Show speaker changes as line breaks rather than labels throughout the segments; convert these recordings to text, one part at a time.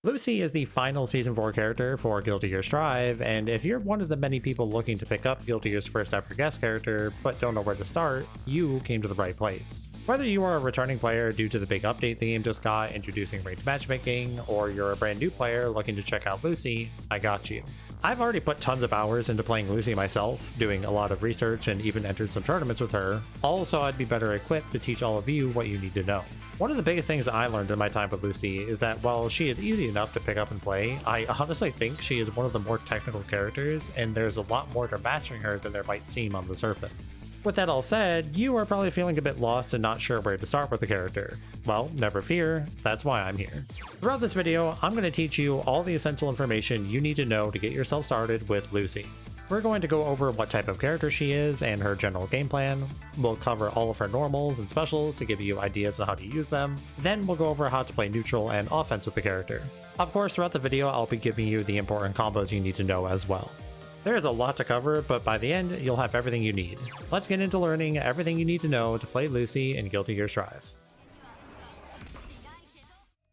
Lucy is the final Season 4 character for Guilty Gear Strive, and if you're one of the many people looking to pick up Guilty Gear's first ever guest character, but don't know where to start, you came to the right place. Whether you are a returning player due to the big update the game just got introducing ranged matchmaking, or you're a brand new player looking to check out Lucy, I got you. I've already put tons of hours into playing Lucy myself, doing a lot of research and even entered some tournaments with her, all so I'd be better equipped to teach all of you what you need to know. One of the biggest things I learned in my time with Lucy is that while she is easy enough to pick up and play, I honestly think she is one of the more technical characters, and there's a lot more to mastering her than there might seem on the surface. With that all said, you are probably feeling a bit lost and not sure where to start with the character. Well, never fear, that's why I'm here. Throughout this video, I'm going to teach you all the essential information you need to know to get yourself started with Lucy. We're going to go over what type of character she is and her general game plan. We'll cover all of her normals and specials to give you ideas on how to use them. Then we'll go over how to play neutral and offense with the character. Of course, throughout the video, I'll be giving you the important combos you need to know as well. There is a lot to cover, but by the end, you'll have everything you need. Let's get into learning everything you need to know to play Lucy in Guilty Gear Strive.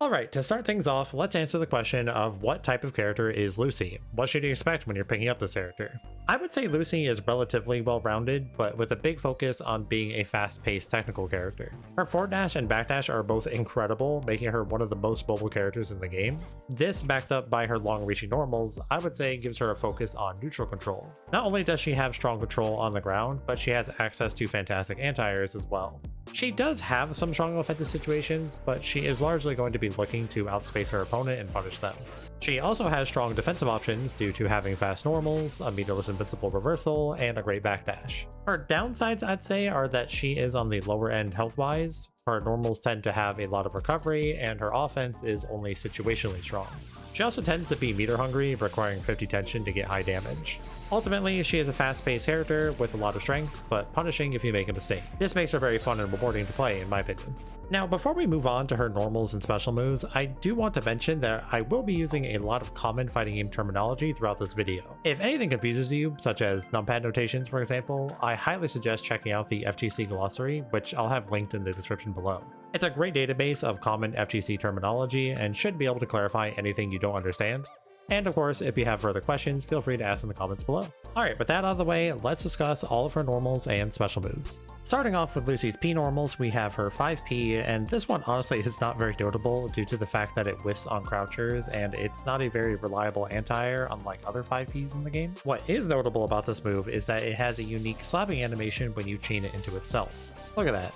Alright, to start things off, let's answer the question of what type of character is Lucy? What should you expect when you're picking up this character? I would say Lucy is relatively well-rounded, but with a big focus on being a fast-paced technical character. Her forward dash and backdash are both incredible, making her one of the most mobile characters in the game. This, backed up by her long-reaching normals, I would say gives her a focus on neutral control. Not only does she have strong control on the ground, but she has access to fantastic anti-airs as well. She does have some strong offensive situations, but she is largely going to be looking to outspace her opponent and punish them. She also has strong defensive options due to having fast normals, a meterless invincible reversal, and a great backdash. Her downsides, I'd say, are that she is on the lower end health-wise. Her normals tend to have a lot of recovery, and her offense is only situationally strong. She also tends to be meter hungry, requiring 50 tension to get high damage. Ultimately, she is a fast-paced character with a lot of strengths, but punishing if you make a mistake. This makes her very fun and rewarding to play, in my opinion. Now, before we move on to her normals and special moves, I do want to mention that I will be using a lot of common fighting game terminology throughout this video. If anything confuses you, such as numpad notations for example, I highly suggest checking out the FGC glossary, which I'll have linked in the description below. It's a great database of common FGC terminology and should be able to clarify anything you don't understand. And of course, if you have further questions, feel free to ask in the comments below. Alright, with that out of the way, let's discuss all of her normals and special moves. Starting off with Lucy's P normals, we have her 5P, and this one honestly is not very notable due to the fact that it whiffs on crouchers, and it's not a very reliable anti-air unlike other 5Ps in the game. What is notable about this move is that it has a unique slapping animation when you chain it into itself. Look at that.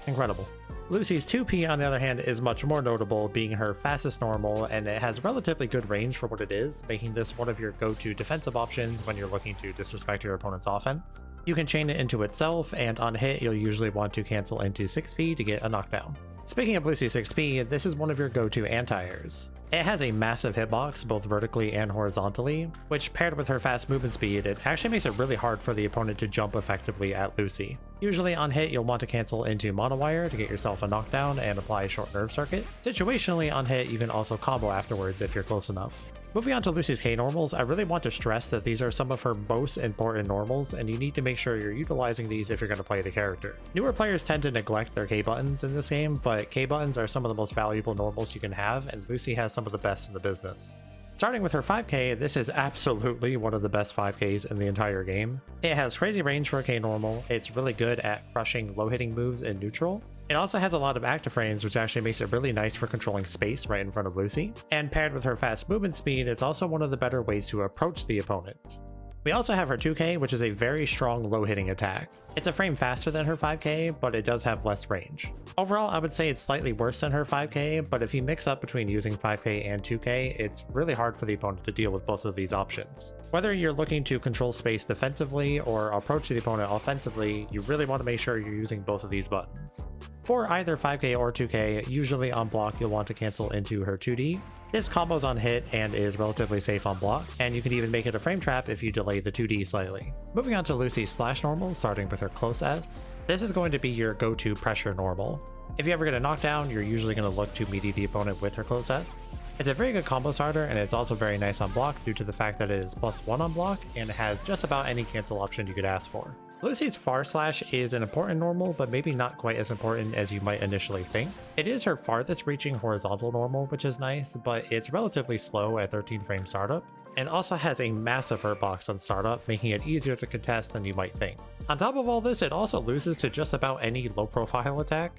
Incredible. Lucy's 2P, on the other hand, is much more notable, being her fastest normal, and it has relatively good range for what it is, making this one of your go-to defensive options when you're looking to disrespect your opponent's offense. You can chain it into itself, and on hit, you'll usually want to cancel into 6P to get a knockdown. Speaking of Lucy 6P, this is one of your go-to anti-airs. It has a massive hitbox, both vertically and horizontally, which paired with her fast movement speed, it actually makes it really hard for the opponent to jump effectively at Lucy. Usually on hit, you'll want to cancel into monowire to get yourself a knockdown and apply a short nerve circuit. Situationally on hit, you can also combo afterwards if you're close enough. Moving on to Lucy's K normals, I really want to stress that these are some of her most important normals, and you need to make sure you're utilizing these if you're going to play the character. Newer players tend to neglect their K buttons in this game, but K buttons are some of the most valuable normals you can have, and Lucy has some of the best in the business. Starting with her 5K, this is absolutely one of the best 5Ks in the entire game. It has crazy range for a K normal, it's really good at crushing low-hitting moves in neutral. It also has a lot of active frames, which actually makes it really nice for controlling space right in front of Lucy. And paired with her fast movement speed, it's also one of the better ways to approach the opponent. We also have her 2K, which is a very strong low-hitting attack. It's a frame faster than her 5K, but it does have less range. Overall, I would say it's slightly worse than her 5K, but if you mix up between using 5K and 2K, it's really hard for the opponent to deal with both of these options. Whether you're looking to control space defensively or approach the opponent offensively, you really want to make sure you're using both of these buttons. For either 5K or 2K, usually on block you'll want to cancel into her 2D. This combos on hit and is relatively safe on block, and you can even make it a frame trap if you delay the 2D slightly. Moving on to Lucy's slash normal, starting with her close S. This is going to be your go-to pressure normal. If you ever get a knockdown, you're usually going to look to meaty the opponent with her close S. It's a very good combo starter, and it's also very nice on block due to the fact that it is +1 on block and has just about any cancel option you could ask for. Lucy's far slash is an important normal, but maybe not quite as important as you might initially think. It is her farthest reaching horizontal normal, which is nice, but it's relatively slow at 13 frame startup, and also has a massive hurt box on startup, making it easier to contest than you might think. On top of all this, it also loses to just about any low profile attack.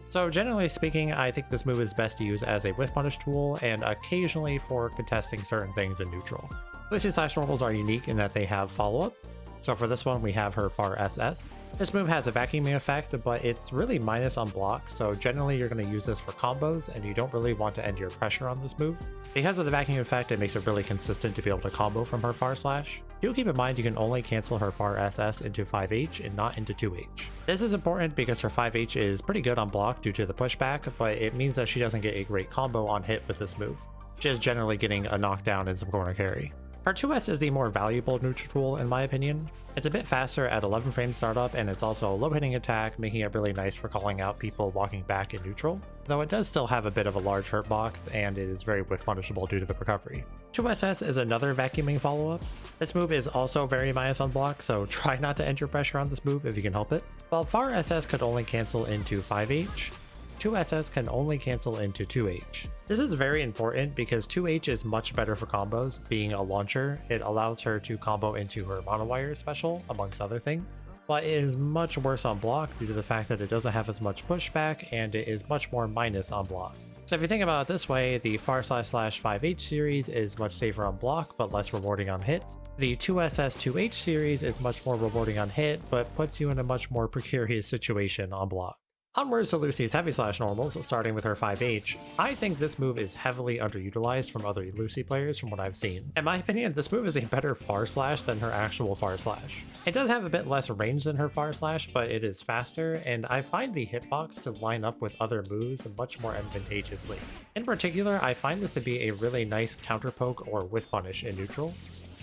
So generally speaking, I think this move is best used as a whiff punish tool and occasionally for contesting certain things in neutral. Lucy slash normals are unique in that they have follow-ups. So for this one, we have her far SS. This move has a vacuuming effect, but it's really minus on block, so generally you're going to use this for combos, and you don't really want to end your pressure on this move. Because of the vacuum effect, it makes it really consistent to be able to combo from her far slash. Do keep in mind you can only cancel her far SS into 5H and not into 2H. This is important because her 5H is pretty good on block due to the pushback, but it means that she doesn't get a great combo on hit with this move. She is generally getting a knockdown and some corner carry. Her 2S is the more valuable neutral tool in my opinion. It's a bit faster at 11 frame startup, and it's also a low hitting attack, making it really nice for calling out people walking back in neutral, though it does still have a bit of a large hurt box and it is very whiff punishable due to the recovery. 2SS is another vacuuming follow-up. This move is also very minus on block, so try not to end your pressure on this move if you can help it. While far SS could only cancel into 5H, 2SS can only cancel into 2H. This is very important because 2H is much better for combos. Being a launcher, it allows her to combo into her monowire special, amongst other things, but it is much worse on block due to the fact that it doesn't have as much pushback and it is much more minus on block. So if you think about it this way, the far slash 5H series is much safer on block but less rewarding on hit. The 2SS 2H series is much more rewarding on hit but puts you in a much more precarious situation on block. Onwards to Lucy's heavy slash normals, starting with her 5H. I think this move is heavily underutilized from other Lucy players from what I've seen. In my opinion, this move is a better far slash than her actual far slash. It does have a bit less range than her far slash, but it is faster, and I find the hitbox to line up with other moves much more advantageously. In particular, I find this to be a really nice counter poke or whiff punish in neutral.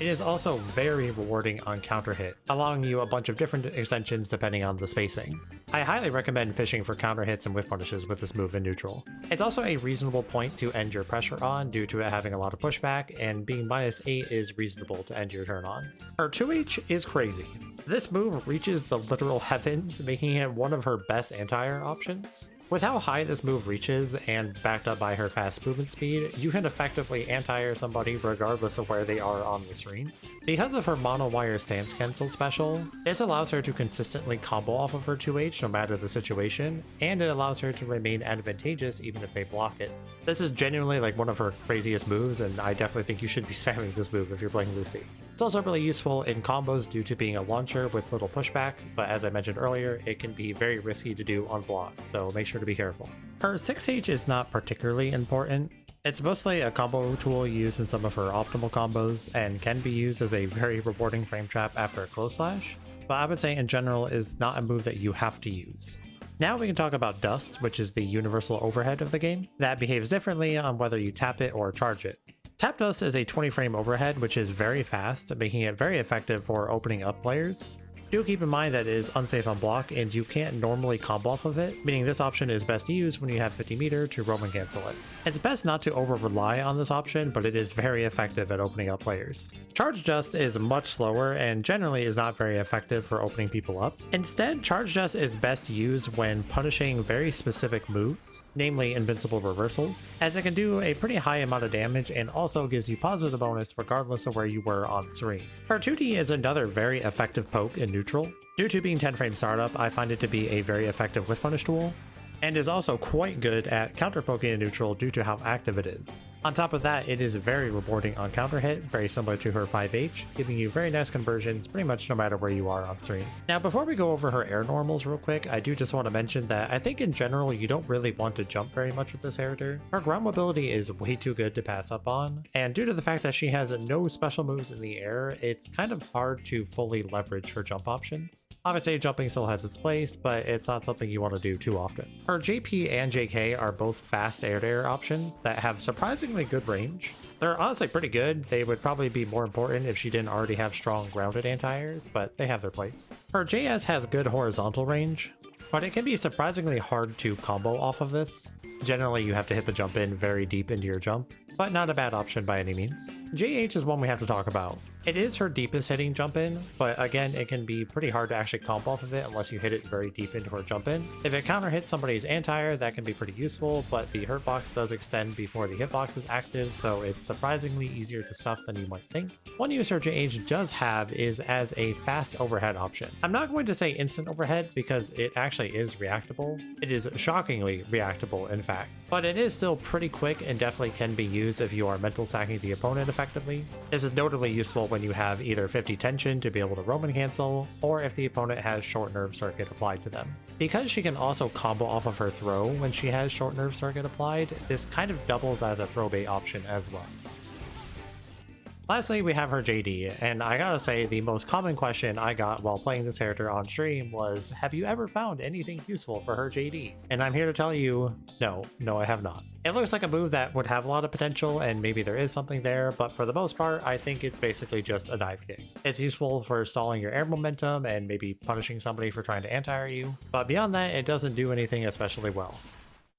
It is also very rewarding on counter hit, allowing you a bunch of different extensions depending on the spacing. I highly recommend fishing for counter hits and whiff punishes with this move in neutral. It's also a reasonable point to end your pressure on due to it having a lot of pushback, and being -8 is reasonable to end your turn on. Her 2H is crazy. This move reaches the literal heavens, making it one of her best anti-air options. With how high this move reaches, and backed up by her fast movement speed, you can effectively anti-air somebody regardless of where they are on the screen. Because of her mono-wire stance cancel special, this allows her to consistently combo off of her 2H no matter the situation, and it allows her to remain advantageous even if they block it. This is genuinely like one of her craziest moves, and I definitely think you should be spamming this move if you're playing Lucy. It's also really useful in combos due to being a launcher with little pushback, but as I mentioned earlier, it can be very risky to do on block, so make sure to be careful. Her 6H is not particularly important. It's mostly a combo tool used in some of her optimal combos and can be used as a very rewarding frame trap after a close slash, but I would say in general is not a move that you have to use. Now we can talk about Dust, which is the universal overhead of the game, that behaves differently on whether you tap it or charge it. Tap Dust is a 20 frame overhead, which is very fast, making it very effective for opening up players. Do keep in mind that it is unsafe on block and you can't normally combo off of it, meaning this option is best used when you have 50 meter to roam and cancel it. It's best not to over rely on this option, but it is very effective at opening up players. Charge Dust is much slower and generally is not very effective for opening people up. Instead, Charge Dust is best used when punishing very specific moves, namely invincible reversals, as it can do a pretty high amount of damage and also gives you positive bonus regardless of where you were on the screen. Her 2D is another very effective poke in neutral. Due to being 10 frame startup, I find it to be a very effective whiff punish tool, and is also quite good at counter poking in neutral due to how active it is. On top of that, it is very rewarding on counter hit, very similar to her 5H, giving you very nice conversions pretty much no matter where you are on screen. Now before we go over her air normals real quick, I do just want to mention that I think in general you don't really want to jump very much with this character. Her ground mobility is way too good to pass up on, and due to the fact that she has no special moves in the air, it's kind of hard to fully leverage her jump options. Obviously jumping still has its place, but it's not something you want to do too often. Her JP and JK are both fast air-to-air options that have surprisingly good range. They're honestly pretty good. They would probably be more important if she didn't already have strong grounded anti-airs, but they have their place. Her JS has good horizontal range, but it can be surprisingly hard to combo off of this. Generally, you have to hit the jump in very deep into your jump, but not a bad option by any means. JH is one we have to talk about. It is her deepest hitting jump in, but again, it can be pretty hard to actually combo off of it unless you hit it very deep into her jump in. If it counter hits somebody's anti-air, that can be pretty useful, but the hurt box does extend before the hitbox is active, so it's surprisingly easier to stuff than you might think. One use her JH does have is as a fast overhead option. I'm not going to say instant overhead because it actually is reactable. It is shockingly reactable, in fact, but it is still pretty quick and definitely can be used if you are mental sacking the opponent effectively. This is notably useful when you have either 50 tension to be able to Roman cancel, or if the opponent has short nerve circuit applied to them. Because she can also combo off of her throw when she has short nerve circuit applied, this kind of doubles as a throw bait option as well. Lastly, we have her JD, and I gotta say the most common question I got while playing this character on stream was, have you ever found anything useful for her JD? And I'm here to tell you, no, I have not. It looks like a move that would have a lot of potential, and maybe there is something there, but for the most part, I think it's basically just a dive kick. It's useful for stalling your air momentum and maybe punishing somebody for trying to anti-air you, but beyond that, it doesn't do anything especially well.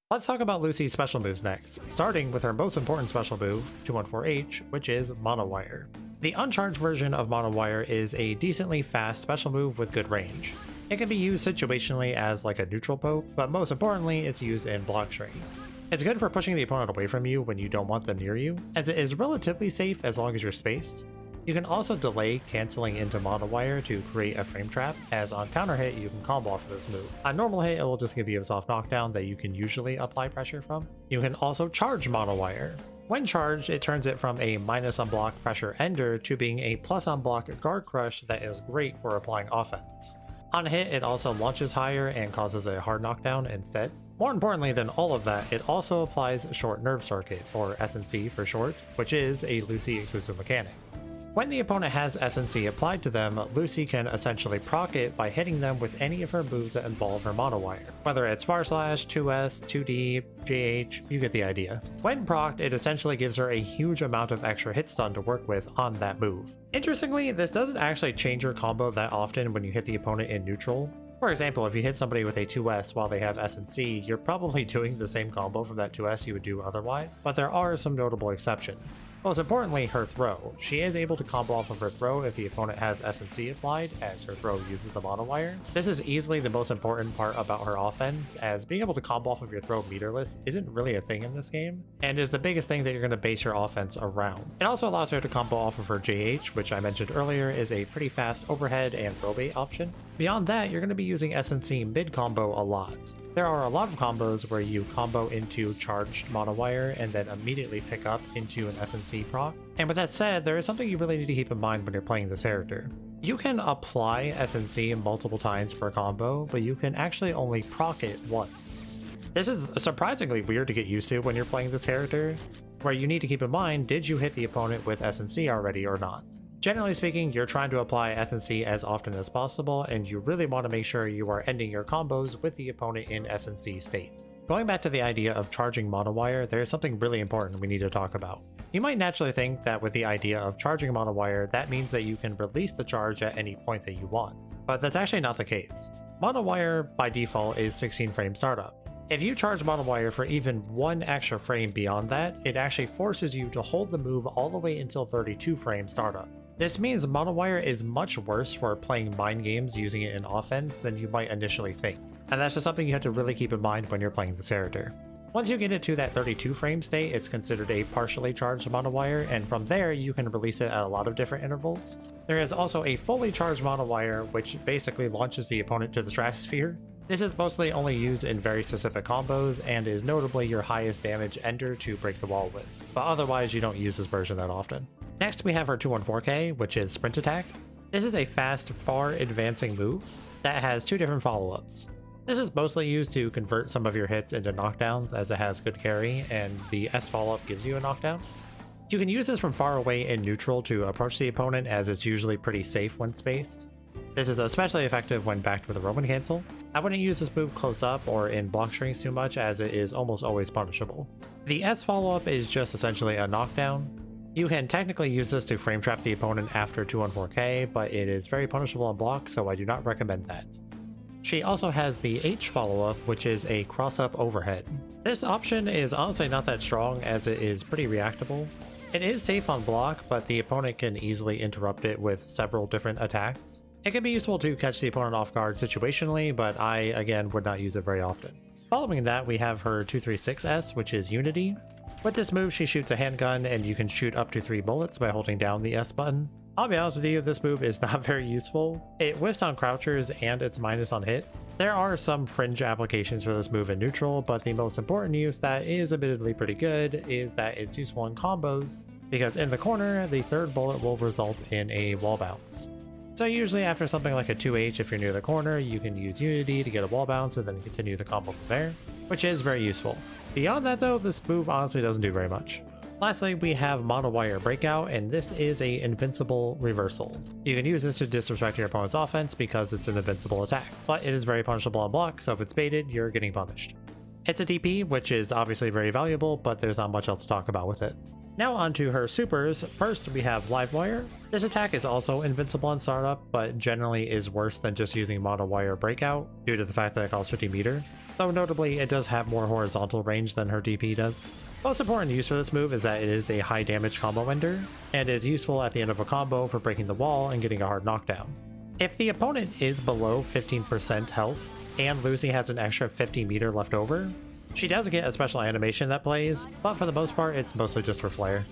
Let's talk about Lucy's special moves next, starting with her most important special move, 214H, which is Mono Wire. The uncharged version of Mono Wire is a decently fast special move with good range. It can be used situationally as like a neutral poke, but most importantly, it's used in block strings. It's good for pushing the opponent away from you when you don't want them near you, as it is relatively safe as long as you're spaced. You can also delay canceling into Mono Wire to create a frame trap, as on counter hit you can combo off of this move. On normal hit it will just give you a soft knockdown that you can usually apply pressure from. You can also charge Mono Wire. When charged, it turns it from a minus on block pressure ender to being a plus on block guard crush that is great for applying offense. On hit it also launches higher and causes a hard knockdown instead. More importantly than all of that, it also applies short nerve circuit, or SNC for short, which is a Lucy exclusive mechanic. When the opponent has SNC applied to them, Lucy can essentially proc it by hitting them with any of her moves that involve her Mono Wire. Whether it's Far Slash, 2S, 2D, JH, you get the idea. When procced, it essentially gives her a huge amount of extra hit stun to work with on that move. Interestingly, this doesn't actually change your combo that often when you hit the opponent in neutral. For example, if you hit somebody with a 2S while they have SNC, you're probably doing the same combo from that 2S you would do otherwise, but there are some notable exceptions. Most importantly, her throw. She is able to combo off of her throw if the opponent has SNC applied, as her throw uses the Mono Wire. This is easily the most important part about her offense, as being able to combo off of your throw meterless isn't really a thing in this game, and is the biggest thing that you're going to base your offense around. It also allows her to combo off of her JH, which I mentioned earlier is a pretty fast overhead and throw bait option. Beyond that, you're going to be using SNC mid combo a lot. There are a lot of combos where you combo into charged Mono Wire and then immediately pick up into an SNC proc. And with that said, there is something you really need to keep in mind when you're playing this character. You can apply SNC multiple times for a combo, but you can actually only proc it once. This is surprisingly weird to get used to when you're playing this character, where you need to keep in mind, did you hit the opponent with SNC already or not? Generally speaking, you're trying to apply SNC as often as possible, and you really want to make sure you are ending your combos with the opponent in SNC state. Going back to the idea of charging Mono Wire, there is something really important we need to talk about. You might naturally think that with the idea of charging Mono Wire, that means that you can release the charge at any point that you want, but that's actually not the case. Mono Wire by default is 16 frame startup. If you charge Mono Wire for even one extra frame beyond that, it actually forces you to hold the move all the way until 32 frame startup. This means Mono Wire is much worse for playing mind games using it in offense than you might initially think, and that's just something you have to really keep in mind when you're playing this character. Once you get it to that 32 frame state, it's considered a partially charged Mono Wire, and from there you can release it at a lot of different intervals. There is also a fully charged Mono Wire, which basically launches the opponent to the stratosphere. This is mostly only used in very specific combos and is notably your highest damage ender to break the wall with, but otherwise you don't use this version that often. Next we have our 214K, which is Sprint Attack. This is a fast, far advancing move that has two different follow-ups. This is mostly used to convert some of your hits into knockdowns, as it has good carry, and the S follow-up gives you a knockdown. You can use this from far away in neutral to approach the opponent, as it's usually pretty safe when spaced. This is especially effective when backed with a Roman cancel. I wouldn't use this move close up or in block strings too much, as it is almost always punishable. The S follow-up is just essentially a knockdown. You can technically use this to frame trap the opponent after 214K, but it is very punishable on block, so I do not recommend that. She also has the H follow-up, which is a cross-up overhead. This option is honestly not that strong, as it is pretty reactable. It is safe on block, but the opponent can easily interrupt it with several different attacks. It can be useful to catch the opponent off guard situationally, but I, again, would not use it very often. Following that, we have her 236S, which is Unity. With this move, she shoots a handgun, and you can shoot up to 3 bullets by holding down the S button. I'll be honest with you, this move is not very useful. It whiffs on crouchers, and it's minus on hit. There are some fringe applications for this move in neutral, but the most important use that is admittedly pretty good is that it's useful in combos, because in the corner, the 3rd bullet will result in a wall bounce. So usually after something like a 2H, if you're near the corner, you can use Unity to get a wall bounce and then continue the combo from there, which is very useful. Beyond that though, this move honestly doesn't do very much. Lastly, we have Monowire Breakout, and this is a invincible reversal. You can use this to disrespect your opponent's offense because it's an invincible attack, but it is very punishable on block, so if it's baited, you're getting punished. It's a DP, which is obviously very valuable, but there's not much else to talk about with it. Now onto her supers. First, we have Livewire. This attack is also invincible on startup, but generally is worse than just using Monowire Breakout due to the fact that it costs 50 meter. Though notably, it does have more horizontal range than her DP does. Most important use for this move is that it is a high damage combo ender, and is useful at the end of a combo for breaking the wall and getting a hard knockdown. If the opponent is below 15% health, and Lucy has an extra 50 meter left over, she does get a special animation that plays, but for the most part, it's mostly just for flair.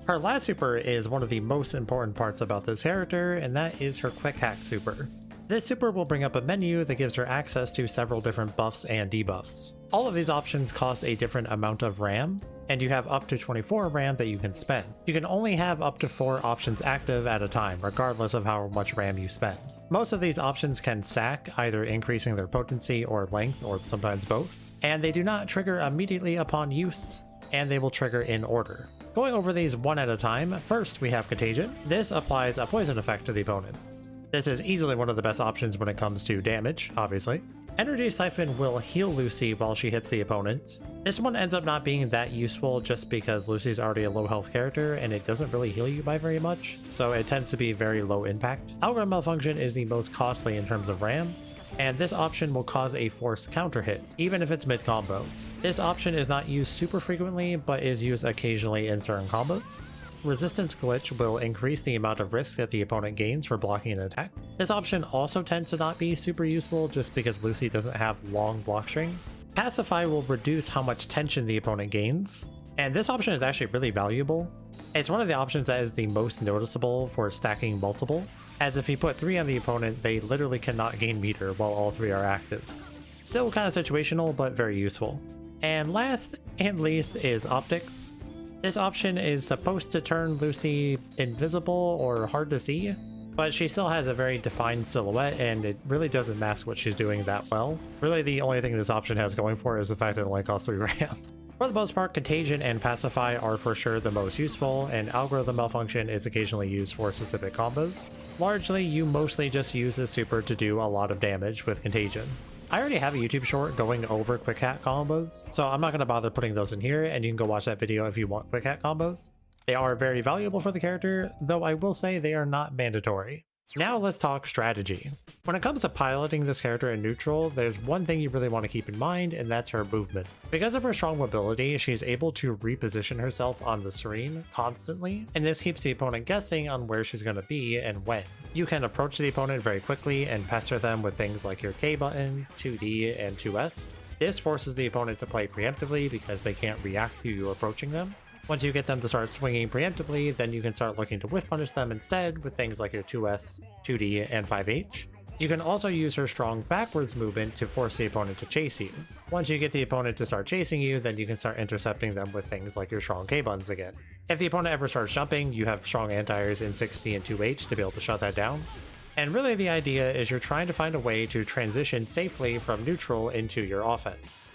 Her last super is one of the most important parts about this character, and that is her Quick Hack super. This super will bring up a menu that gives her access to several different buffs and debuffs. All of these options cost a different amount of RAM, and you have up to 24 RAM that you can spend. You can only have up to 4 options active at a time, regardless of how much RAM you spend. Most of these options can stack, either increasing their potency or length, or sometimes both, and they do not trigger immediately upon use, and they will trigger in order. Going over these one at a time, first we have Contagion. This applies a poison effect to the opponent. This is easily one of the best options when it comes to damage, obviously. Energy Siphon will heal Lucy while she hits the opponent. This one ends up not being that useful just because Lucy's already a low health character and it doesn't really heal you by very much, so it tends to be very low impact. Algorithm Malfunction is the most costly in terms of RAM, and this option will cause a forced counter hit, even if it's mid-combo. This option is not used super frequently, but is used occasionally in certain combos. Resistance Glitch will increase the amount of risk that the opponent gains for blocking an attack. This option also tends to not be super useful just because Lucy doesn't have long block strings. Pacify will reduce how much tension the opponent gains, and this option is actually really valuable. It's one of the options that is the most noticeable for stacking multiple, as if you put 3 on the opponent, they literally cannot gain meter while all 3 are active. Still kind of situational, but very useful. And last and least is Optics. This option is supposed to turn Lucy invisible or hard to see, but she still has a very defined silhouette and it really doesn't mask what she's doing that well. Really the only thing this option has going for is the fact that it only costs 3 RAM. For the most part, Contagion and Pacify are for sure the most useful, and Algorithm Malfunction is occasionally used for specific combos. Largely, you mostly just use this super to do a lot of damage with Contagion. I already have a YouTube short going over quick hack combos, so I'm not going to bother putting those in here, and you can go watch that video if you want quick hack combos. They are very valuable for the character, though I will say they are not mandatory. Now let's talk strategy. When it comes to piloting this character in neutral, there's one thing you really want to keep in mind, and that's her movement. Because of her strong mobility, she's able to reposition herself on the screen constantly, and this keeps the opponent guessing on where she's going to be and when. You can approach the opponent very quickly and pester them with things like your K buttons, 2D, and 2S. This forces the opponent to play preemptively because they can't react to you approaching them. Once you get them to start swinging preemptively, then you can start looking to whiff punish them instead with things like your 2S, 2D, and 5H. You can also use her strong backwards movement to force the opponent to chase you. Once you get the opponent to start chasing you, then you can start intercepting them with things like your strong K buttons again. If the opponent ever starts jumping, you have strong anti-airs in 6P and 2H to be able to shut that down. And really the idea is you're trying to find a way to transition safely from neutral into your offense.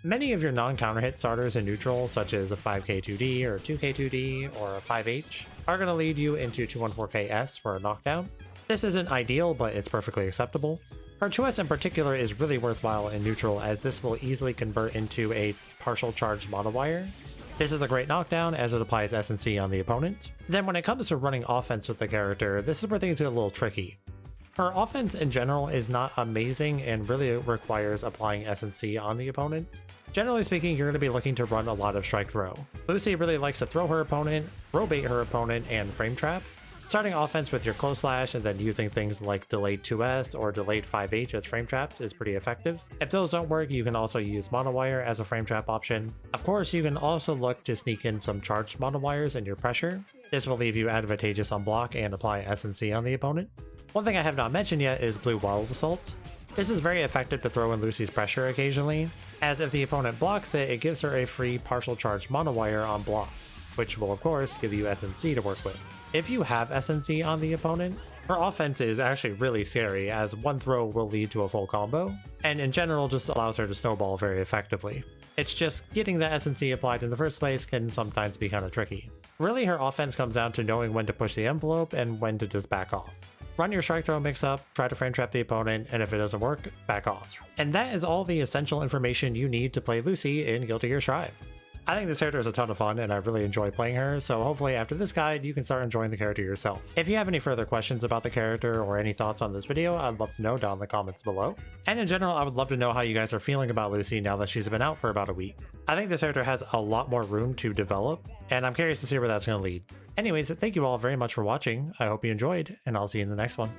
Many of your non-counter hit starters in neutral, such as a 5K2D or 2K2D or a 5H, are going to lead you into 214KS for a knockdown. This isn't ideal, but it's perfectly acceptable. Her 2S in particular is really worthwhile in neutral, as this will easily convert into a partial charged monowire. This is a great knockdown as it applies S&C on the opponent. Then when it comes to running offense with the character, this is where things get a little tricky. Her offense in general is not amazing and really requires applying S&C on the opponent. Generally speaking, you're going to be looking to run a lot of strike throw. Lucy really likes to throw her opponent, throw bait her opponent, and frame trap. Starting offense with your close slash and then using things like delayed 2S or delayed 5H as frame traps is pretty effective. If those don't work, you can also use monowire as a frame trap option. Of course, you can also look to sneak in some charged monowires in your pressure. This will leave you advantageous on block and apply S&C on the opponent. One thing I have not mentioned yet is Blue Wild Assault. This is very effective to throw in Lucy's pressure occasionally, as if the opponent blocks it, it gives her a free partial charged monowire on block, which will of course give you S&C to work with. If you have S&C on the opponent, her offense is actually really scary, as one throw will lead to a full combo, and in general just allows her to snowball very effectively. It's just getting the S&C applied in the first place can sometimes be kind of tricky. Really, her offense comes down to knowing when to push the envelope and when to just back off. Run your strike throw mix up, try to frame trap the opponent, and if it doesn't work, back off. And that is all the essential information you need to play Lucy in Guilty Gear Strive. I think this character is a ton of fun and I really enjoy playing her, so hopefully after this guide you can start enjoying the character yourself. If you have any further questions about the character or any thoughts on this video, I'd love to know down in the comments below. And in general, I would love to know how you guys are feeling about Lucy now that she's been out for about a week. I think this character has a lot more room to develop, and I'm curious to see where that's going to lead. Anyways, thank you all very much for watching, I hope you enjoyed, and I'll see you in the next one.